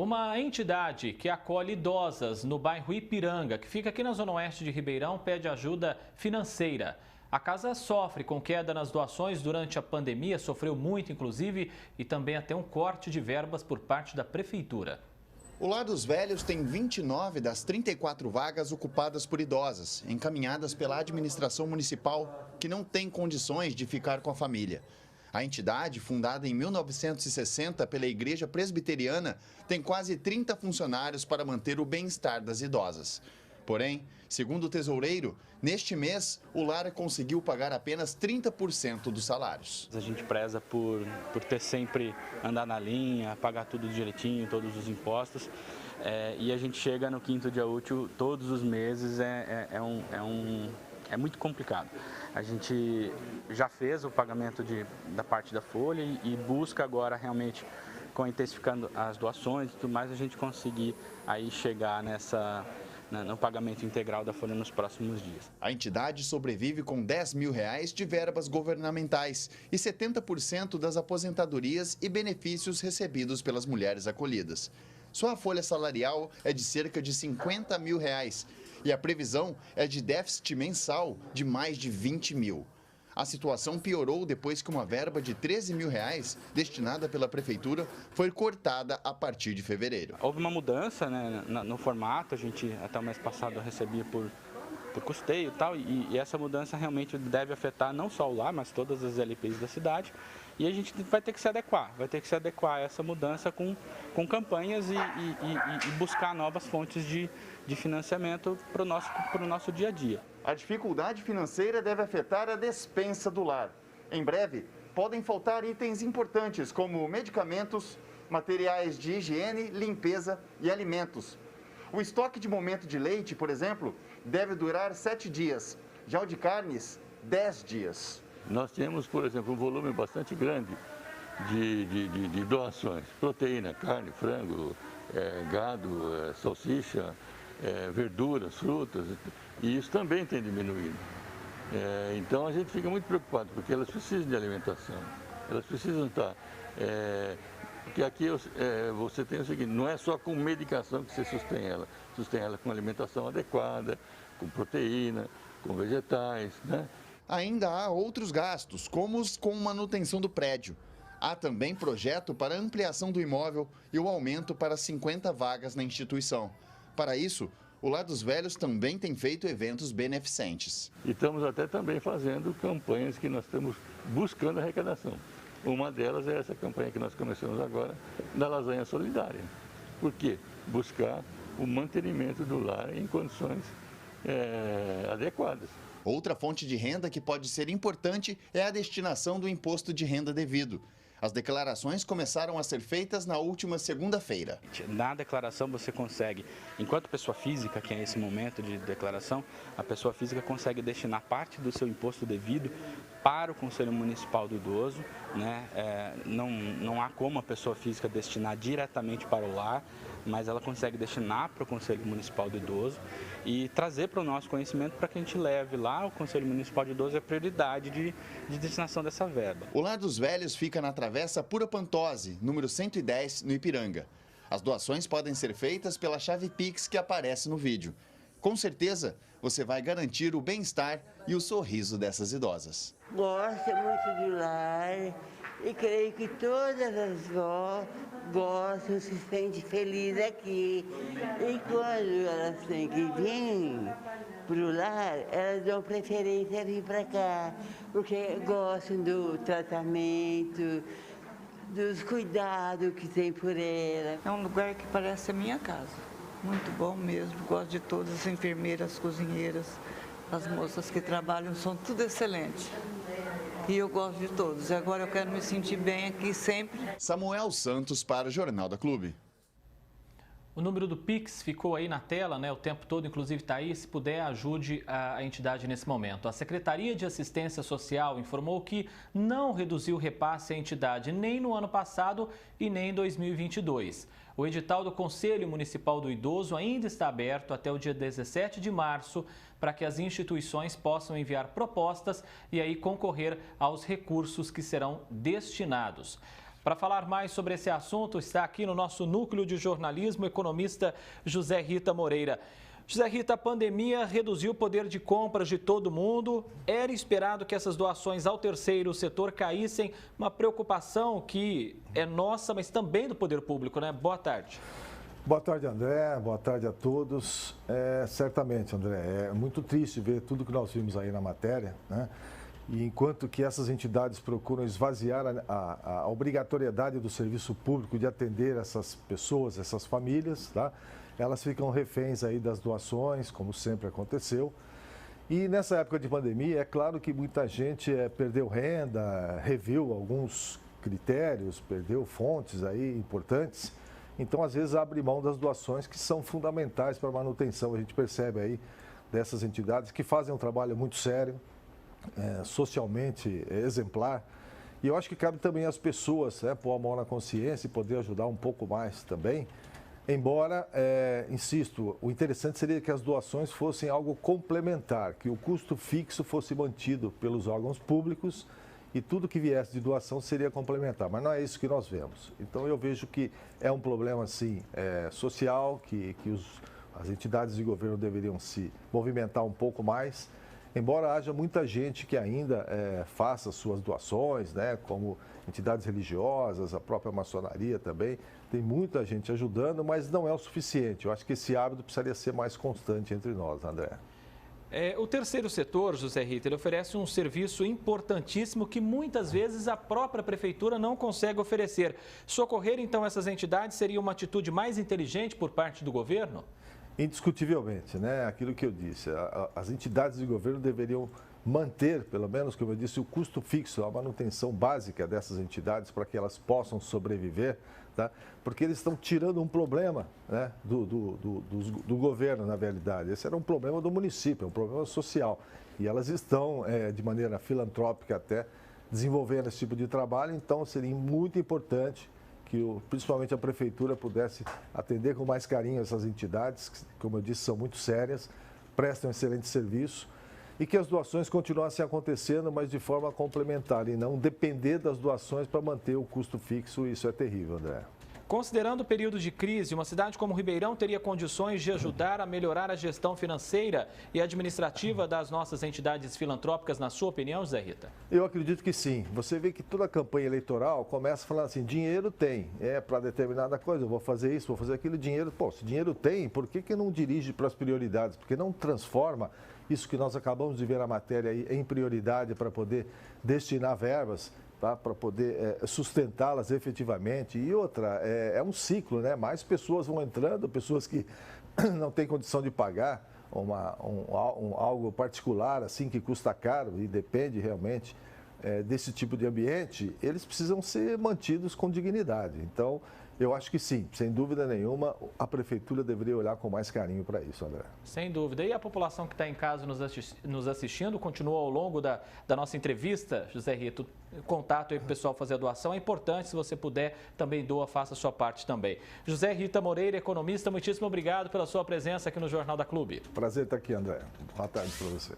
Uma entidade que acolhe idosas no bairro Ipiranga, que fica aqui na zona oeste de Ribeirão, pede ajuda financeira. A casa sofre com queda nas doações durante a pandemia, sofreu muito inclusive, e também até um corte de verbas por parte da prefeitura. O Lar dos Velhos tem 29 das 34 vagas ocupadas por idosas, encaminhadas pela administração municipal, que não tem condições de ficar com a família. A entidade, fundada em 1960 pela Igreja Presbiteriana, tem quase 30 funcionários para manter o bem-estar das idosas. Porém, segundo o tesoureiro, neste mês o lar conseguiu pagar apenas 30% dos salários. A gente preza por ter sempre andar na linha, pagar tudo direitinho, todos os impostos. E a gente chega no quinto dia útil todos os meses, é muito complicado. A gente já fez o pagamento da parte da folha e busca agora realmente, com intensificando as doações e tudo mais, a gente conseguir aí chegar no pagamento integral da folha nos próximos dias. A entidade sobrevive com R$10 mil de verbas governamentais e 70% das aposentadorias e benefícios recebidos pelas mulheres acolhidas. Sua folha salarial é de cerca de R$50 mil e a previsão é de déficit mensal de mais de R$20 mil. A situação piorou depois que uma verba de R$13 mil destinada pela prefeitura foi cortada a partir de fevereiro. Houve uma mudança, né, no formato, a gente até o mês passado recebia por custeio e tal, e essa mudança realmente deve afetar não só o lar, mas todas as LPIs da cidade. E a gente vai ter que se adequar, a essa mudança com campanhas e buscar novas fontes de financiamento para o nosso dia a dia. A dificuldade financeira deve afetar a despensa do lar. Em breve, podem faltar itens importantes como medicamentos, materiais de higiene, limpeza e alimentos. O estoque de momento de leite, por exemplo, deve durar 7 dias, já o de carnes, 10 dias. Nós temos, por exemplo, um volume bastante grande de doações. Proteína, carne, frango, gado, salsicha, verduras, frutas, e isso também tem diminuído. Então a gente fica muito preocupado, porque elas precisam de alimentação, elas precisam estar... Porque aqui você tem o seguinte, não é só com medicação que você sustém ela com alimentação adequada, com proteína, com vegetais, né? Ainda há outros gastos, como os com manutenção do prédio. Há também projeto para ampliação do imóvel e o aumento para 50 vagas na instituição. Para isso, o Lar dos Velhos também tem feito eventos beneficentes. E estamos até também fazendo campanhas que nós estamos buscando arrecadação. Uma delas é essa campanha que nós começamos agora, da lasanha solidária. Por quê? Buscar o mantenimento do lar em condições adequadas. Outra fonte de renda que pode ser importante é a destinação do imposto de renda devido. As declarações começaram a ser feitas na última segunda-feira. Na declaração você consegue, enquanto pessoa física, que é esse momento de declaração, a pessoa física consegue destinar parte do seu imposto devido para o Conselho Municipal do Idoso, né? Não há como a pessoa física destinar diretamente para o lar, mas ela consegue destinar para o Conselho Municipal do Idoso e trazer para o nosso conhecimento para que a gente leve lá o Conselho Municipal do Idoso a prioridade de destinação dessa verba. O Lar dos Velhos fica na Travessa Pura Pantose, número 110, no Ipiranga. As doações podem ser feitas pela chave Pix que aparece no vídeo. Com certeza, você vai garantir o bem-estar e o sorriso dessas idosas. Gosto muito do lar e creio que todas as vós gostam, se sentem felizes aqui. E quando elas têm que vir para o lar, elas dão preferência a vir para cá, porque gostam do tratamento, dos cuidados que tem por ela. É um lugar que parece a minha casa. Muito bom mesmo, gosto de todas as enfermeiras, cozinheiras, as moças que trabalham, são tudo excelente. E eu gosto de todos. E agora eu quero me sentir bem aqui sempre. Samuel Santos para o Jornal da Clube. O número do Pix ficou aí na tela, né? O tempo todo, inclusive está aí. Se puder, ajude a entidade nesse momento. A Secretaria de Assistência Social informou que não reduziu o repasse à entidade nem no ano passado e nem em 2022. O edital do Conselho Municipal do Idoso ainda está aberto até o dia 17 de março para que as instituições possam enviar propostas e aí concorrer aos recursos que serão destinados. Para falar mais sobre esse assunto, está aqui no nosso núcleo de jornalismo o economista José Rita Moreira. José Rita, a pandemia reduziu o poder de compras de todo mundo. Era esperado que essas doações ao terceiro setor caíssem. Uma preocupação que é nossa, mas também do poder público, né? Boa tarde. Boa tarde, André. Boa tarde a todos. Certamente, André, é muito triste ver tudo que nós vimos aí na matéria, né? E enquanto que essas entidades procuram esvaziar a obrigatoriedade do serviço público de atender essas pessoas, essas famílias, tá? Elas ficam reféns aí das doações, como sempre aconteceu. E nessa época de pandemia, é claro que muita gente perdeu renda, reviu alguns critérios, perdeu fontes aí importantes. Então, às vezes, abre mão das doações que são fundamentais para a manutenção. A gente percebe aí dessas entidades que fazem um trabalho muito sério, socialmente exemplar. E eu acho que cabe também às pessoas pôr a mão na consciência e poder ajudar um pouco mais também. Embora, insisto, o interessante seria que as doações fossem algo complementar, que o custo fixo fosse mantido pelos órgãos públicos e tudo que viesse de doação seria complementar, mas não é isso que nós vemos. Então eu vejo que é um problema, sim, social, que as entidades de governo deveriam se movimentar um pouco mais, embora haja muita gente que ainda faça suas doações, né, como entidades religiosas, a própria maçonaria também, tem muita gente ajudando, mas não é o suficiente. Eu acho que esse hábito precisaria ser mais constante entre nós, André. O terceiro setor, José Rita, ele oferece um serviço importantíssimo que muitas vezes a própria prefeitura não consegue oferecer. Socorrer, então, essas entidades seria uma atitude mais inteligente por parte do governo? Indiscutivelmente, né? Aquilo que eu disse, as entidades de governo deveriam manter, pelo menos, como eu disse, o custo fixo, a manutenção básica dessas entidades para que elas possam sobreviver, tá? Porque eles estão tirando um problema, né, do governo, na realidade. Esse era um problema do município, é um problema social. E elas estão, de maneira filantrópica até, desenvolvendo esse tipo de trabalho, então seria muito importante que principalmente a prefeitura pudesse atender com mais carinho essas entidades, que, como eu disse, são muito sérias, prestam excelente serviço, e que as doações continuassem acontecendo, mas de forma complementar, e não depender das doações para manter o custo fixo. Isso é terrível, André. Considerando o período de crise, uma cidade como Ribeirão teria condições de ajudar a melhorar a gestão financeira e administrativa das nossas entidades filantrópicas, na sua opinião, Zé Rita? Eu acredito que sim. Você vê que toda a campanha eleitoral começa falando assim, dinheiro tem, para determinada coisa, eu vou fazer isso, vou fazer aquilo, dinheiro, se dinheiro tem, por que não dirige para as prioridades? Porque não transforma isso que nós acabamos de ver na matéria aí em prioridade para poder destinar verbas, tá? Para poder sustentá-las efetivamente. E outra, é um ciclo, né? Mais pessoas vão entrando, pessoas que não têm condição de pagar algo particular, assim, que custa caro e depende realmente desse tipo de ambiente, eles precisam ser mantidos com dignidade. Então, eu acho que sim, sem dúvida nenhuma, a prefeitura deveria olhar com mais carinho para isso, André. Sem dúvida. E a população que está em casa nos assistindo, continua ao longo da nossa entrevista, José Rita, contato aí para o pessoal fazer a doação. É importante, se você puder, também doa, faça a sua parte também. José Rita Moreira, economista, muitíssimo obrigado pela sua presença aqui no Jornal da Clube. Prazer estar aqui, André. Boa tarde para você.